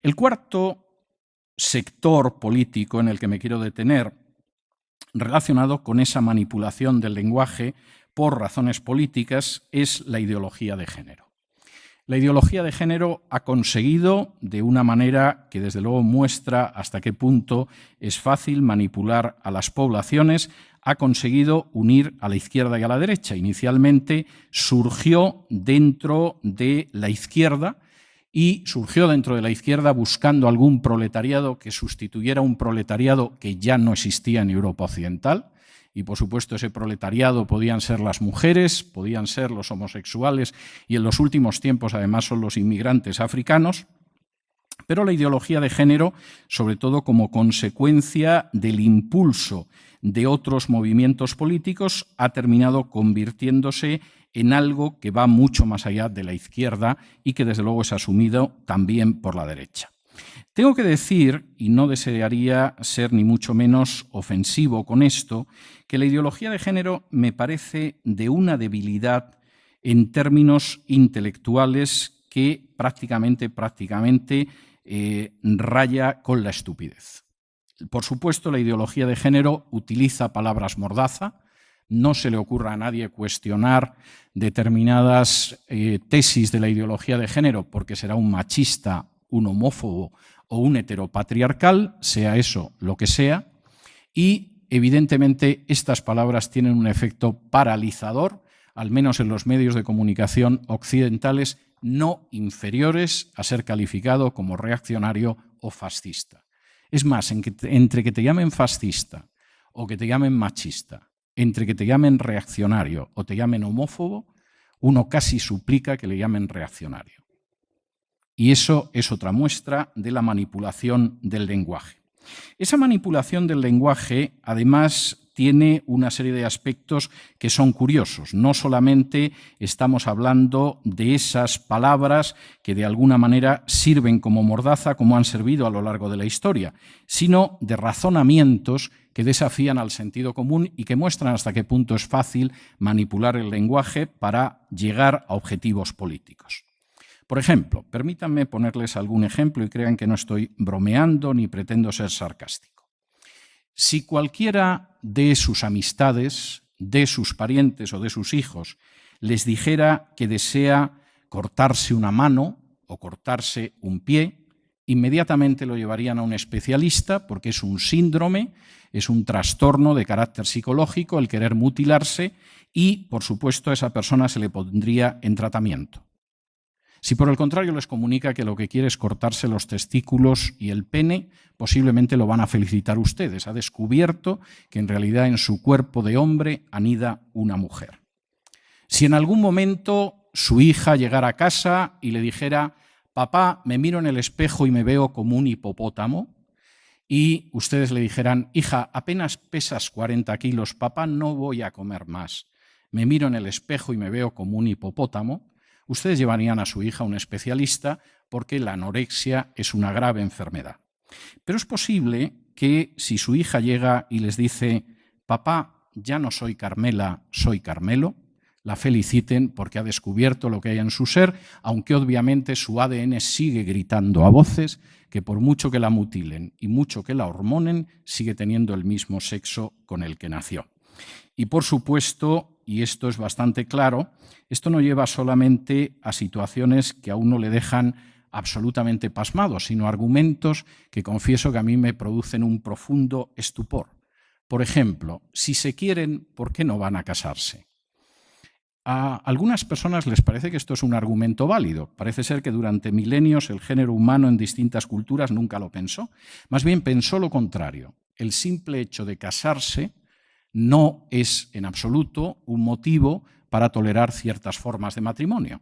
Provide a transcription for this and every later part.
El cuarto sector político en el que me quiero detener, relacionado con esa manipulación del lenguaje por razones políticas, es la ideología de género. La ideología de género ha conseguido, de una manera que desde luego muestra hasta qué punto es fácil manipular a las poblaciones, ha conseguido unir a la izquierda y a la derecha. Inicialmente surgió dentro de la izquierda buscando algún proletariado que sustituyera un proletariado que ya no existía en Europa Occidental. Y, por supuesto, ese proletariado podían ser las mujeres, podían ser los homosexuales y, en los últimos tiempos, además, son los inmigrantes africanos. Pero la ideología de género, sobre todo como consecuencia del impulso de otros movimientos políticos, ha terminado convirtiéndose en algo que va mucho más allá de la izquierda y que, desde luego, es asumido también por la derecha. Tengo que decir, y no desearía ser ni mucho menos ofensivo con esto, que la ideología de género me parece de una debilidad en términos intelectuales que prácticamente raya con la estupidez. Por supuesto, la ideología de género utiliza palabras mordaza. No se le ocurra a nadie cuestionar determinadas tesis de la ideología de género porque será un machista, un homófobo o un heteropatriarcal, sea eso lo que sea, y evidentemente estas palabras tienen un efecto paralizador, al menos en los medios de comunicación occidentales, no inferiores a ser calificado como reaccionario o fascista. Es más, entre que te llamen fascista o que te llamen machista, entre que te llamen reaccionario o te llamen homófobo, uno casi suplica que le llamen reaccionario. Y eso es otra muestra de la manipulación del lenguaje. Esa manipulación del lenguaje, además, tiene una serie de aspectos que son curiosos. No solamente estamos hablando de esas palabras que de alguna manera sirven como mordaza, como han servido a lo largo de la historia, sino de razonamientos que desafían al sentido común y que muestran hasta qué punto es fácil manipular el lenguaje para llegar a objetivos políticos. Por ejemplo, permítanme ponerles algún ejemplo y crean que no estoy bromeando ni pretendo ser sarcástico. Si cualquiera de sus amistades, de sus parientes o de sus hijos les dijera que desea cortarse una mano o cortarse un pie, inmediatamente lo llevarían a un especialista porque es un síndrome, es un trastorno de carácter psicológico el querer mutilarse y, por supuesto, a esa persona se le pondría en tratamiento. Si por el contrario les comunica que lo que quiere es cortarse los testículos y el pene, posiblemente lo van a felicitar ustedes. Ha descubierto que en realidad en su cuerpo de hombre anida una mujer. Si en algún momento su hija llegara a casa y le dijera: papá, me miro en el espejo y me veo como un hipopótamo, y ustedes le dijeran: hija, apenas pesas 40 kilos, papá, no voy a comer más, me miro en el espejo y me veo como un hipopótamo, ustedes llevarían a su hija a un especialista porque la anorexia es una grave enfermedad. Pero es posible que si su hija llega y les dice: papá, ya no soy Carmela, soy Carmelo, la feliciten porque ha descubierto lo que hay en su ser, aunque obviamente su ADN sigue gritando a voces que por mucho que la mutilen y mucho que la hormonen, sigue teniendo el mismo sexo con el que nació. Y por supuesto, y esto es bastante claro, esto no lleva solamente a situaciones que a uno le dejan absolutamente pasmado, sino argumentos que confieso que a mí me producen un profundo estupor. Por ejemplo, si se quieren, ¿por qué no van a casarse? A algunas personas les parece que esto es un argumento válido. Parece ser que durante milenios el género humano en distintas culturas nunca lo pensó. Más bien pensó lo contrario. El simple hecho de casarse no es en absoluto un motivo para tolerar ciertas formas de matrimonio.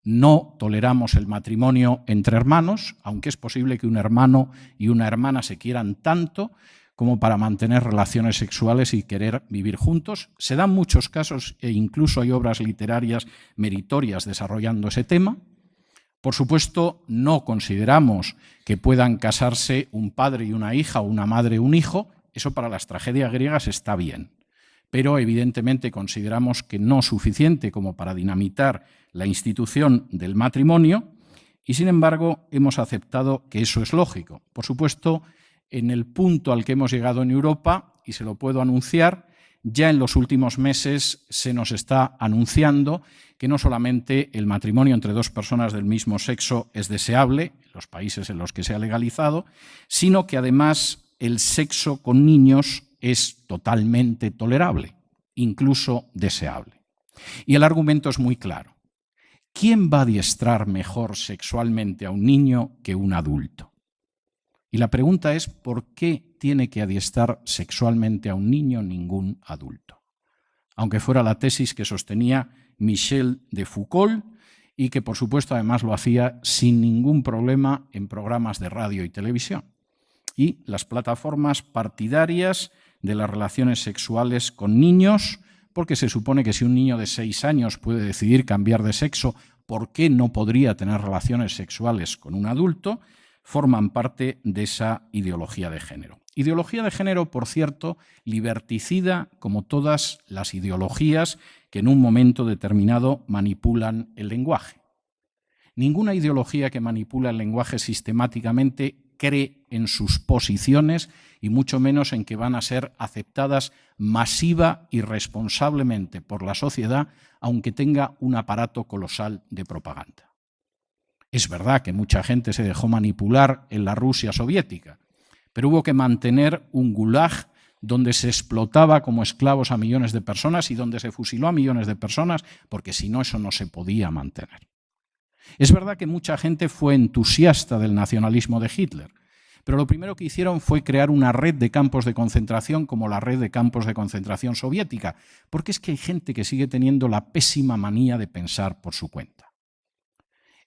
No toleramos el matrimonio entre hermanos, aunque es posible que un hermano y una hermana se quieran tanto como para mantener relaciones sexuales y querer vivir juntos. Se dan muchos casos e incluso hay obras literarias meritorias desarrollando ese tema. Por supuesto, no consideramos que puedan casarse un padre y una hija o una madre y un hijo. Eso para las tragedias griegas está bien. Pero evidentemente consideramos que no es suficiente como para dinamitar la institución del matrimonio Y sin embargo, hemos aceptado que eso es lógico. Por supuesto, en el punto al que hemos llegado en Europa, y se lo puedo anunciar, ya en los últimos meses se nos está anunciando que no solamente el matrimonio entre dos personas del mismo sexo es deseable, en los países en los que se ha legalizado, sino que además el sexo con niños es totalmente tolerable, incluso deseable. Y el argumento es muy claro. ¿Quién va a adiestrar mejor sexualmente a un niño que un adulto? Y la pregunta es, ¿por qué tiene que adiestrar sexualmente a un niño ningún adulto? Aunque fuera la tesis que sostenía Michel de Foucault y que, por supuesto, además lo hacía sin ningún problema en programas de radio y televisión. Y las plataformas partidarias de las relaciones sexuales con niños, porque se supone que si un niño de 6 años puede decidir cambiar de sexo, ¿por qué no podría tener relaciones sexuales con un adulto?, forman parte de esa ideología de género. Ideología de género, por cierto, liberticida como todas las ideologías que en un momento determinado manipulan el lenguaje. Ninguna ideología que manipula el lenguaje sistemáticamente cree en sus posiciones y mucho menos en que van a ser aceptadas masiva y responsablemente por la sociedad, aunque tenga un aparato colosal de propaganda. Es verdad que mucha gente se dejó manipular en la Rusia soviética, pero hubo que mantener un gulag donde se explotaba como esclavos a millones de personas y donde se fusiló a millones de personas, porque si no, eso no se podía mantener. Es verdad que mucha gente fue entusiasta del nacionalismo de Hitler, pero lo primero que hicieron fue crear una red de campos de concentración como la red de campos de concentración soviética, porque es que hay gente que sigue teniendo la pésima manía de pensar por su cuenta.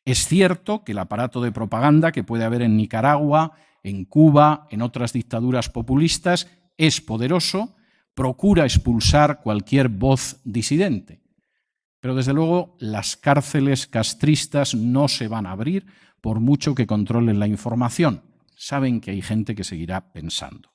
Es cierto que el aparato de propaganda que puede haber en Nicaragua, en Cuba, en otras dictaduras populistas, es poderoso, procura expulsar cualquier voz disidente. Pero desde luego las cárceles castristas no se van a abrir por mucho que controlen la información. Saben que hay gente que seguirá pensando.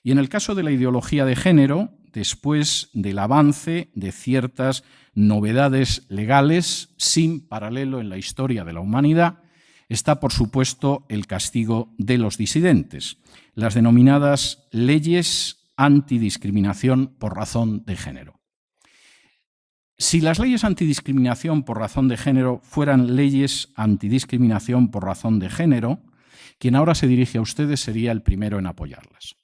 Y en el caso de la ideología de género, después del avance de ciertas novedades legales sin paralelo en la historia de la humanidad, está, por supuesto, el castigo de los disidentes, las denominadas leyes antidiscriminación por razón de género. Si las leyes antidiscriminación por razón de género fueran leyes antidiscriminación por razón de género, quien ahora se dirige a ustedes sería el primero en apoyarlas.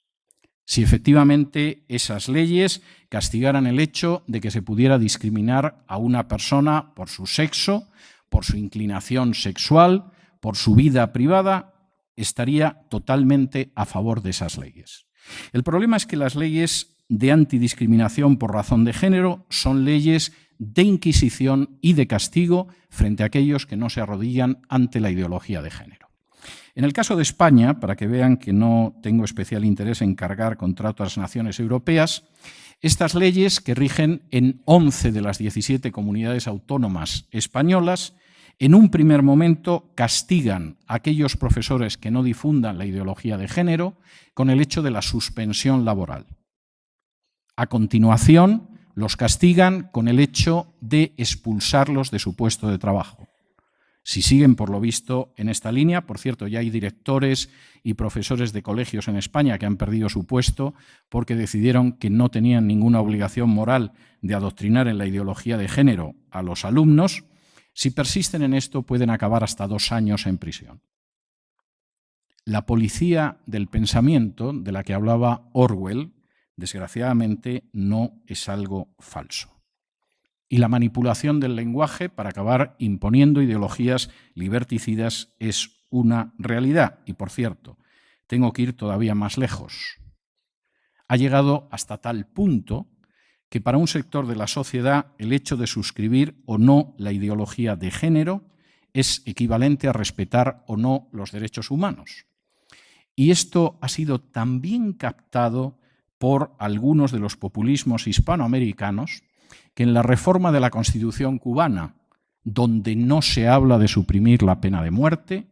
Si efectivamente esas leyes castigaran el hecho de que se pudiera discriminar a una persona por su sexo, por su inclinación sexual, por su vida privada, estaría totalmente a favor de esas leyes. El problema es que las leyes de antidiscriminación por razón de género son leyes de inquisición y de castigo frente a aquellos que no se arrodillan ante la ideología de género. En el caso de España, para que vean que no tengo especial interés en cargar contra otras naciones europeas, estas leyes, que rigen en 11 de las 17 comunidades autónomas españolas, en un primer momento castigan a aquellos profesores que no difundan la ideología de género con el hecho de la suspensión laboral. A continuación, los castigan con el hecho de expulsarlos de su puesto de trabajo. Si siguen, por lo visto, en esta línea, por cierto, ya hay directores y profesores de colegios en España que han perdido su puesto porque decidieron que no tenían ninguna obligación moral de adoctrinar en la ideología de género a los alumnos. Si persisten en esto, pueden acabar hasta 2 años en prisión. La policía del pensamiento, de la que hablaba Orwell, desgraciadamente no es algo falso. Y la manipulación del lenguaje para acabar imponiendo ideologías liberticidas es una realidad. Y, por cierto, tengo que ir todavía más lejos. Ha llegado hasta tal punto que para un sector de la sociedad el hecho de suscribir o no la ideología de género es equivalente a respetar o no los derechos humanos. Y esto ha sido también captado por algunos de los populismos hispanoamericanos que en la reforma de la Constitución cubana, donde no se habla de suprimir la pena de muerte,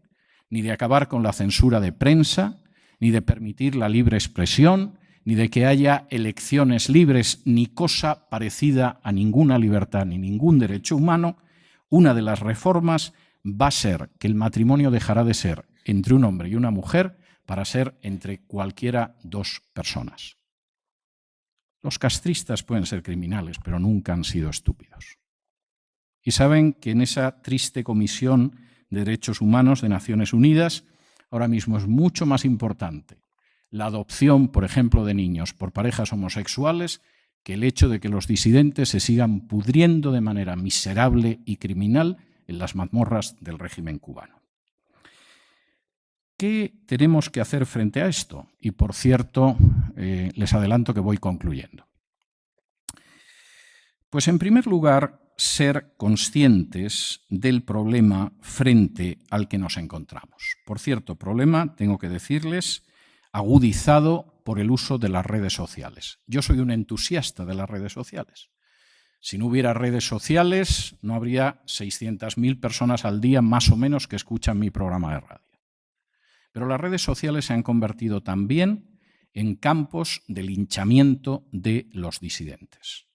ni de acabar con la censura de prensa, ni de permitir la libre expresión, ni de que haya elecciones libres, ni cosa parecida a ninguna libertad ni ningún derecho humano, una de las reformas va a ser que el matrimonio dejará de ser entre un hombre y una mujer para ser entre cualquiera dos personas. Los castristas pueden ser criminales, pero nunca han sido estúpidos. Y saben que en esa triste Comisión de Derechos Humanos de Naciones Unidas ahora mismo es mucho más importante la adopción, por ejemplo, de niños por parejas homosexuales que el hecho de que los disidentes se sigan pudriendo de manera miserable y criminal en las mazmorras del régimen cubano. ¿Qué tenemos que hacer frente a esto? Y, por cierto, les adelanto que voy concluyendo. Pues, en primer lugar, ser conscientes del problema frente al que nos encontramos. Por cierto, problema, tengo que decirles, agudizado por el uso de las redes sociales. Yo soy un entusiasta de las redes sociales. Si no hubiera redes sociales, no habría 600.000 personas al día, más o menos, que escuchan mi programa de radio. Pero las redes sociales se han convertido también en campos de linchamiento de los disidentes.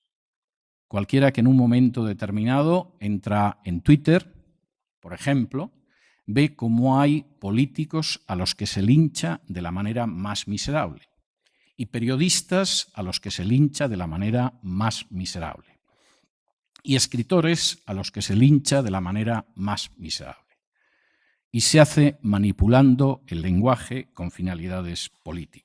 Cualquiera que en un momento determinado entra en Twitter, por ejemplo, ve cómo hay políticos a los que se lincha de la manera más miserable y periodistas a los que se lincha de la manera más miserable y escritores a los que se lincha de la manera más miserable. Y se hace manipulando el lenguaje con finalidades políticas.